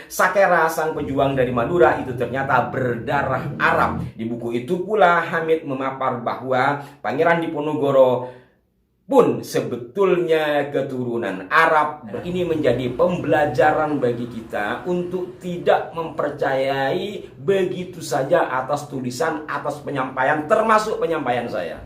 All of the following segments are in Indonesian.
Sakera sang pejuang dari Madura itu ternyata berdarah Arab. Di buku itu pula Hamid memapar bahwa Pangeran Diponegoro pun sebetulnya keturunan Arab. Ini menjadi pembelajaran bagi kita untuk tidak mempercayai begitu saja atas tulisan, atas penyampaian, termasuk penyampaian saya.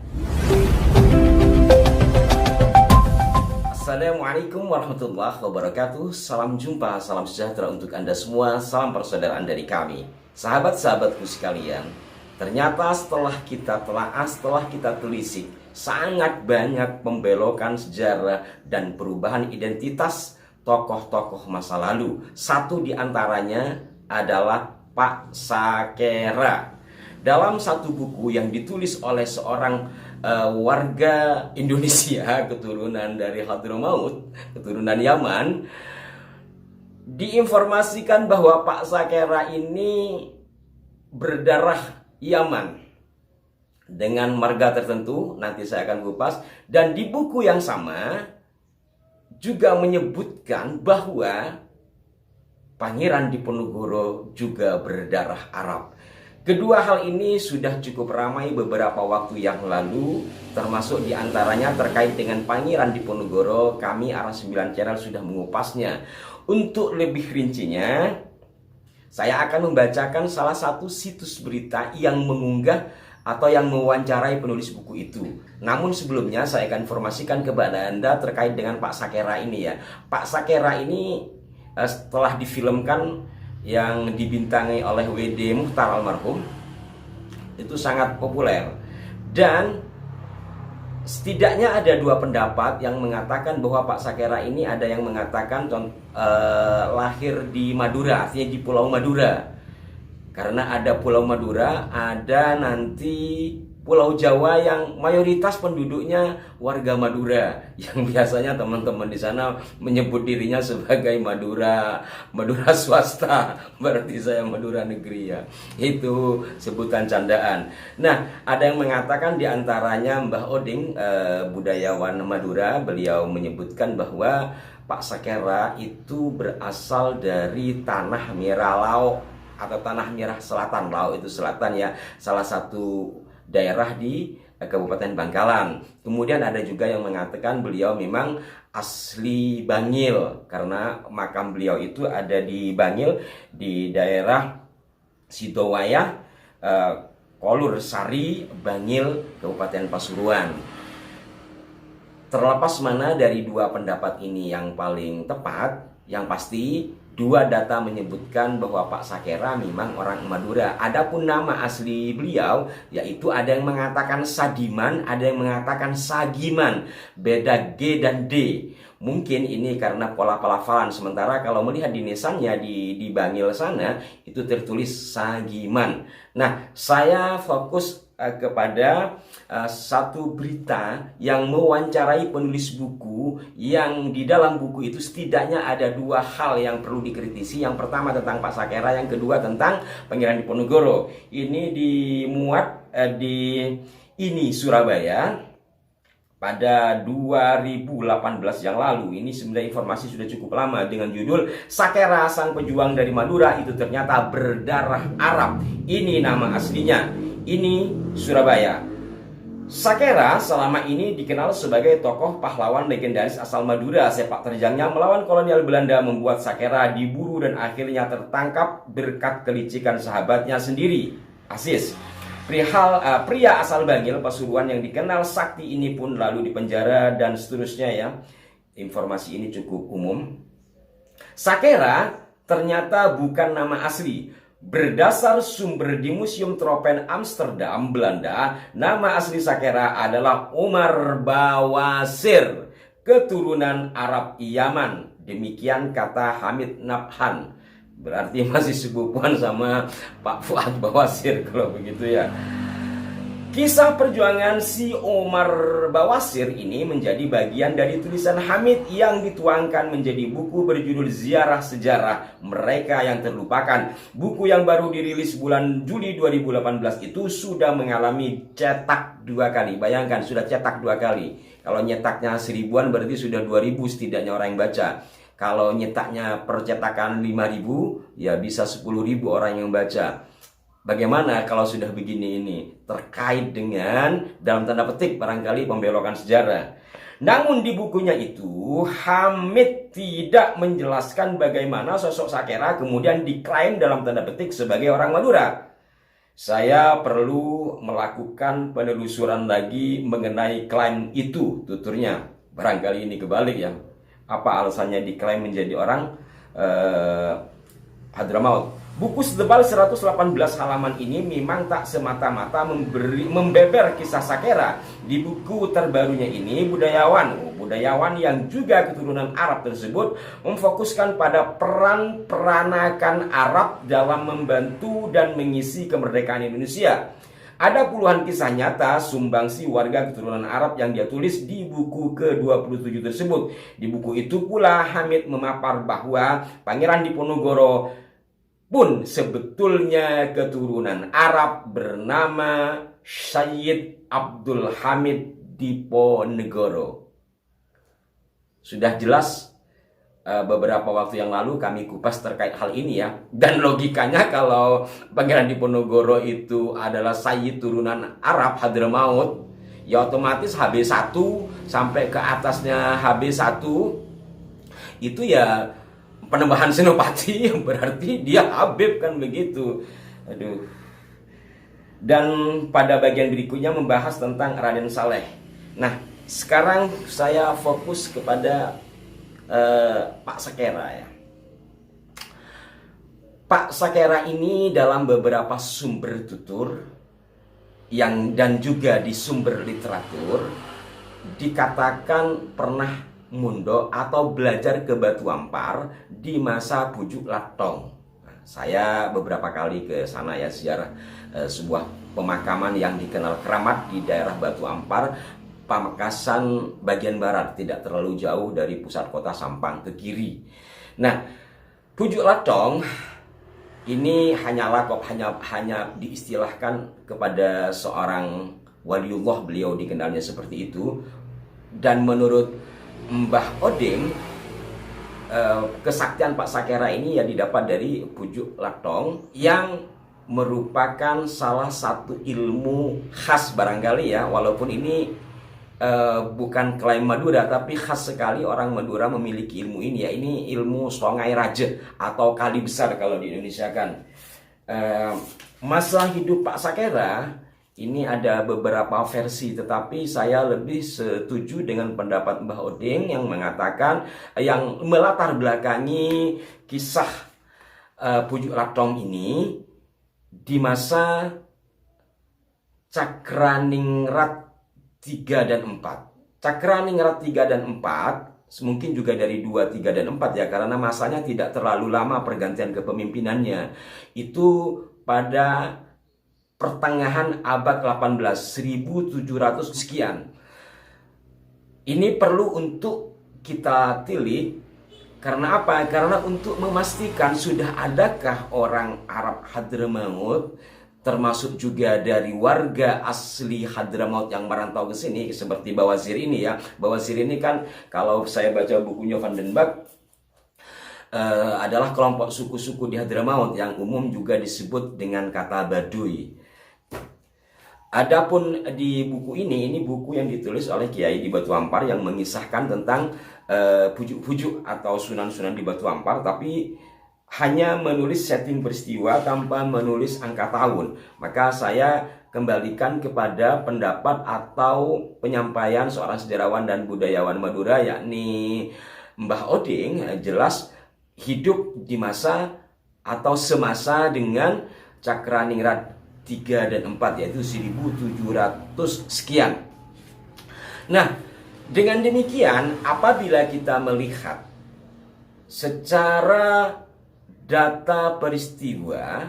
Assalamualaikum warahmatullahi wabarakatuh. Salam jumpa, salam sejahtera untuk Anda semua. Salam persaudaraan dari kami, sahabat-sahabatku sekalian. Ternyata setelah kita telaah, setelah kita telisik, sangat banyak pembelokan sejarah dan perubahan identitas tokoh-tokoh masa lalu. Satu di antaranya adalah Pak Sakera. Dalam satu buku yang ditulis oleh seorang warga Indonesia keturunan dari Hadramaut, keturunan Yaman, diinformasikan bahwa Pak Sakera ini berdarah Yaman dengan marga tertentu, nanti saya akan kupas. Dan di buku yang sama juga menyebutkan bahwa Pangeran Diponegoro juga berdarah Arab. Kedua hal ini sudah cukup ramai beberapa waktu yang lalu, termasuk diantaranya terkait dengan Pangeran Diponegoro. Kami Arah 9 Channel sudah mengupasnya. Untuk lebih rincinya, saya akan membacakan salah satu situs berita yang mengunggah atau yang mewawancarai penulis buku itu. Namun sebelumnya saya akan informasikan kepada Anda terkait dengan Pak Sakera ini ya. Pak Sakera ini setelah difilmkan yang dibintangi oleh W.D. Muchtar almarhum, itu sangat populer. Dan setidaknya ada dua pendapat yang mengatakan bahwa Pak Sakera ini, ada yang mengatakan lahir di Madura, artinya di Pulau Madura. Karena ada Pulau Madura, ada nanti Pulau Jawa yang mayoritas penduduknya warga Madura, yang biasanya teman-teman di sana menyebut dirinya sebagai Madura swasta, berarti saya Madura negeri ya. Itu sebutan candaan. Nah, ada yang mengatakan diantaranya Mbah Oding, budayawan Madura, beliau menyebutkan bahwa Pak Sakera itu berasal dari Tanah Merah Laok atau Tanah Merah Selatan. Laok itu selatan ya, salah satu daerah di Kabupaten Bangkalan. Kemudian ada juga yang mengatakan beliau memang asli Bangil, karena makam beliau itu ada di Bangil, di daerah Sidowayah, Kolur Sari, Bangil, Kabupaten Pasuruan. Terlepas mana dari dua pendapat ini yang paling tepat, yang pasti dua data menyebutkan bahwa Pak Sakera memang orang Madura. Adapun nama asli beliau, yaitu ada yang mengatakan Sadiman, ada yang mengatakan Sagiman. Beda G dan D. Mungkin ini karena pola pelafalan. Sementara kalau melihat di nisannya di Bangil sana, itu tertulis Sagiman. Nah, saya fokus kepada satu berita yang mewawancarai penulis buku, yang di dalam buku itu setidaknya ada dua hal yang perlu dikritisi. Yang pertama tentang Pak Sakera, yang kedua tentang Pangeran Diponegoro. Ini dimuat di Surabaya pada 2018 yang lalu. Ini sebenarnya informasi sudah cukup lama, dengan judul Sakera sang pejuang dari Madura itu ternyata berdarah Arab. Ini nama aslinya. Ini Surabaya. Sakera selama ini dikenal sebagai tokoh pahlawan legendaris asal Madura. Sepak terjangnya melawan kolonial Belanda membuat Sakera diburu dan akhirnya tertangkap berkat kelicikan sahabatnya sendiri, Asis. Pria asal Bangil, Pasuruan yang dikenal sakti ini pun lalu dipenjara dan seterusnya ya. Informasi ini cukup umum. Sakera ternyata bukan nama asli. Berdasar sumber di Museum Tropen Amsterdam, Belanda, nama asli Sakera adalah Omar Bawasir, keturunan Arab Yaman. Demikian kata Hamid Nabhan. Berarti masih sepupuan sama Pak Fuad Bawasir kalau begitu ya. Kisah perjuangan si Omar Bawasir ini menjadi bagian dari tulisan Hamid yang dituangkan menjadi buku berjudul Ziarah Sejarah Mereka yang Terlupakan. Buku yang baru dirilis bulan Juli 2018 itu sudah mengalami cetak 2 kali. Bayangkan, sudah cetak 2 kali. Kalau nyetaknya 1000-an berarti sudah 2000 setidaknya orang yang baca. Kalau nyetaknya percetakan 5.000, ya bisa 10.000 orang yang baca. Bagaimana kalau sudah begini ini? Terkait dengan, dalam tanda petik, barangkali pembelokan sejarah. Namun di bukunya itu, Hamid tidak menjelaskan bagaimana sosok Sakera kemudian diklaim dalam tanda petik sebagai orang Madura. Saya perlu melakukan penelusuran lagi mengenai klaim itu, tuturnya. Barangkali ini kebalik ya. Apa alasannya diklaim menjadi orang Hadramaut? Buku setebal 118 halaman ini memang tak semata-mata membeber kisah Sakera. Di buku terbarunya ini, budayawan yang juga keturunan Arab tersebut memfokuskan pada peran peranakan Arab dalam membantu dan mengisi kemerdekaan Indonesia. Ada puluhan kisah nyata sumbangsi warga keturunan Arab yang dia tulis di buku ke-27 tersebut. Di buku itu pula Hamid memapar bahwa Pangeran Diponegoro pun sebetulnya keturunan Arab bernama Syed Abdul Hamid Diponegoro. Sudah jelas beberapa waktu yang lalu kami kupas terkait hal ini ya. Dan logikanya kalau Pangeran Diponegoro itu adalah Sayyid turunan Arab Hadramaut, ya otomatis HB1 sampai ke atasnya HB1 itu ya penembahan Senopati, yang berarti dia Habib, kan begitu. Aduh. Dan pada bagian berikutnya membahas tentang Raden Saleh. Nah, sekarang saya fokus kepada Pak Sakera ya. Pak Sakera ini dalam beberapa sumber tutur dan juga di sumber literatur dikatakan pernah mundo atau belajar ke Batu Ampar di masa Pujuk Latong. Saya beberapa kali ke sana ya, ziarah sebuah pemakaman yang dikenal keramat di daerah Batu Ampar, Pamekasan bagian barat, tidak terlalu jauh dari pusat kota Sampang ke kiri. Nah, Pujuk Latong ini hanyalah hanya diistilahkan kepada seorang waliullah, beliau dikenalnya seperti itu. Dan menurut Mbah Oding, kesaktian Pak Sakera ini ya didapat dari Pujuk Latong, yang merupakan salah satu ilmu khas barangkali ya, walaupun ini bukan klaim Madura, tapi khas sekali orang Madura memiliki ilmu ini ya. Ini ilmu Songai Raja atau kali besar kalau di Indonesia kan. Masa hidup Pak Sakera ini ada beberapa versi, tetapi saya lebih setuju dengan pendapat Mbah Oding yang mengatakan, yang melatar belakangi kisah Pujuk Latong ini di masa Cakraningrat 3 dan 4. Cakraningrat 3 dan 4 mungkin juga dari 2, 3 dan 4 ya, karena masanya tidak terlalu lama pergantian kepemimpinannya. Itu pada pertengahan abad 18, 1700 sekian. Ini perlu untuk kita tilik. Karena apa? Karena untuk memastikan sudah adakah orang Arab Hadramaut, termasuk juga dari warga asli Hadramaut yang merantau ke sini, seperti Bawazir ini ya. Bawazir ini kan kalau saya baca bukunya Van den Bak, adalah kelompok suku-suku di Hadramaut yang umum juga disebut dengan kata Baduy. Adapun di buku ini buku yang ditulis oleh Kiai di Batu Ampar yang mengisahkan tentang pujuk-pujuk atau sunan-sunan di Batu Ampar, tapi hanya menulis setting peristiwa tanpa menulis angka tahun. Maka saya kembalikan kepada pendapat atau penyampaian seorang sejarawan dan budayawan Madura, yakni Mbah Oding, jelas hidup di masa atau semasa dengan Cakraningrat 3 dan 4, yaitu 1700 sekian. Nah, dengan demikian apabila kita melihat secara data peristiwa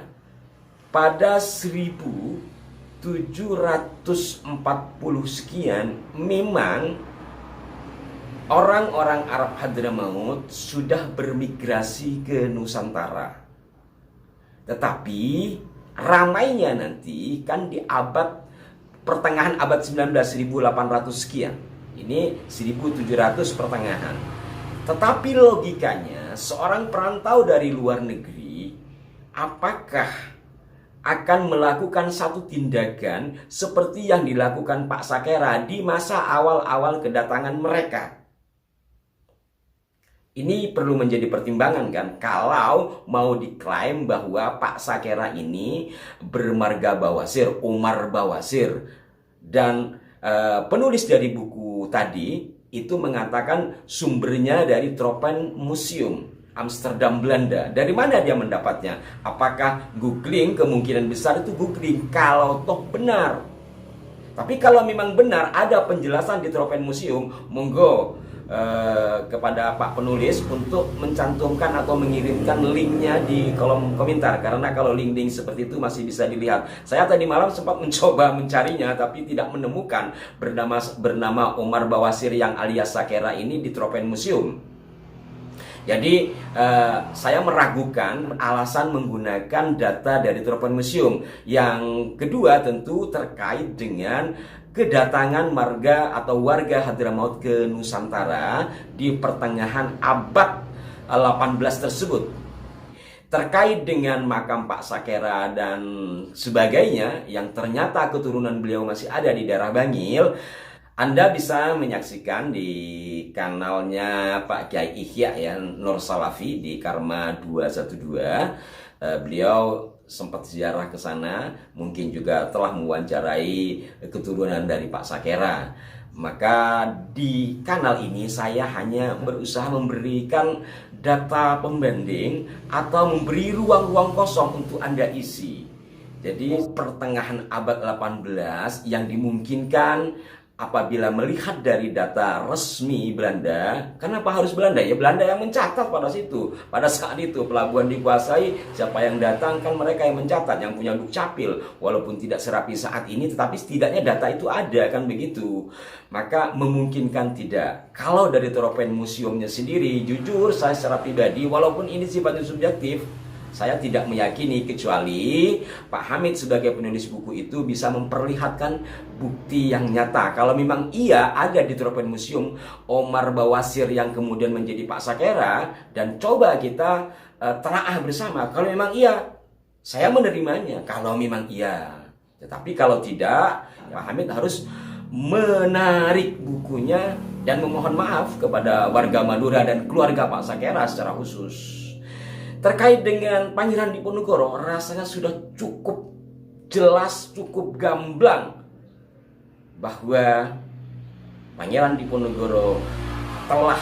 pada 1740 sekian, memang orang-orang Arab Hadramaut sudah bermigrasi ke Nusantara. Tetapi ramainya nanti kan di abad pertengahan abad 19, 1800 sekian. Ini 1700 pertengahan. Tetapi logikanya, seorang perantau dari luar negeri, apakah akan melakukan satu tindakan seperti yang dilakukan Pak Sakera di masa awal-awal kedatangan mereka? Ini perlu menjadi pertimbangan kan, kalau mau diklaim bahwa Pak Sakera ini bermarga Bawasir, Umar Bawasir. Dan penulis dari buku tadi itu mengatakan sumbernya dari Tropenmuseum Amsterdam, Belanda. Dari mana dia mendapatnya? Apakah googling? Kemungkinan besar itu googling kalau toh benar. Tapi kalau memang benar ada penjelasan di Tropenmuseum, monggo kepada Pak penulis untuk mencantumkan atau mengirimkan linknya di kolom komentar, karena kalau link-link seperti itu masih bisa dilihat. Saya tadi malam sempat mencoba mencarinya tapi tidak menemukan bernama Umar Bawasir yang alias Sakera ini di Tropenmuseum. Jadi saya meragukan alasan menggunakan data dari Tropenmuseum. Yang kedua tentu terkait dengan kedatangan marga atau warga Hadramaut ke Nusantara di pertengahan abad 18 tersebut. Terkait dengan makam Pak Sakera dan sebagainya yang ternyata keturunan beliau masih ada di daerah Bangil, Anda bisa menyaksikan di kanalnya Pak Kiai Ihya ya, Nur Salafi di Karma 212. Beliau sempat ziarah ke sana, mungkin juga telah mewawancarai keturunan dari Pak Sakera. Maka di kanal ini saya hanya berusaha memberikan data pembanding atau memberi ruang-ruang kosong untuk Anda isi. Jadi pertengahan abad 18 yang dimungkinkan apabila melihat dari data resmi Belanda. Kenapa harus Belanda? Ya Belanda yang mencatat pada saat itu pelabuhan dikuasai, siapa yang datang kan mereka yang mencatat, yang punya dukcapil. Walaupun tidak serapi saat ini, tetapi setidaknya data itu ada kan begitu. Maka memungkinkan tidak. Kalau dari Tropenmuseumnya sendiri, jujur saya secara pribadi, walaupun ini sifatnya subjektif, saya tidak meyakini kecuali Pak Hamid sebagai penulis buku itu bisa memperlihatkan bukti yang nyata. Kalau memang iya ada di Tropenmuseum Omar Bawasir yang kemudian menjadi Pak Sakera, dan coba kita telaah bersama. Kalau memang iya, saya menerimanya. Kalau memang iya. Tetapi kalau tidak, Pak Hamid harus menarik bukunya dan memohon maaf kepada warga Madura dan keluarga Pak Sakera secara khusus. Terkait dengan Pangeran Diponegoro, rasanya sudah cukup jelas, cukup gamblang bahwa Pangeran Diponegoro telah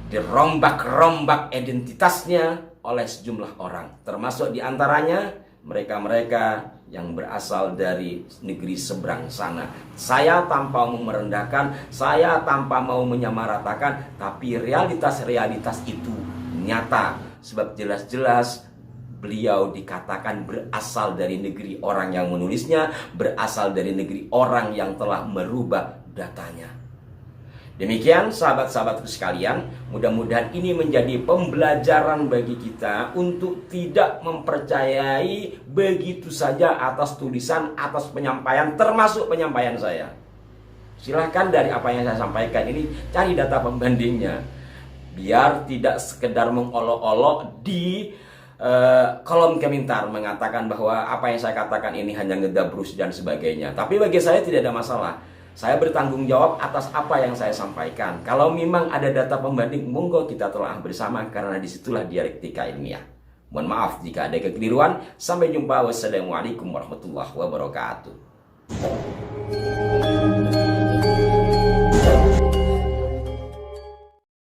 dirombak-rombak identitasnya oleh sejumlah orang, termasuk diantaranya mereka-mereka yang berasal dari negeri seberang sana. Saya tanpa mau merendahkan, saya tanpa mau menyamaratakan, tapi realitas-realitas itu nyata. Sebab jelas-jelas beliau dikatakan berasal dari negeri orang yang menulisnya, berasal dari negeri orang yang telah merubah datanya. Demikian sahabat-sahabatku sekalian, mudah-mudahan ini menjadi pembelajaran bagi kita untuk tidak mempercayai begitu saja atas tulisan, atas penyampaian, termasuk penyampaian saya. Silahkan dari apa yang saya sampaikan ini cari data pembandingnya, biar tidak sekedar mengolok-olok di kolom komentar mengatakan bahwa apa yang saya katakan ini hanya ngedabrus dan sebagainya. Tapi bagi saya tidak ada masalah. Saya bertanggung jawab atas apa yang saya sampaikan. Kalau memang ada data pembanding, monggo kita telah bersama, karena disitulah dialektika ilmiah. Mohon maaf jika ada kekeliruan. Sampai jumpa. Wassalamualaikum warahmatullahi wabarakatuh.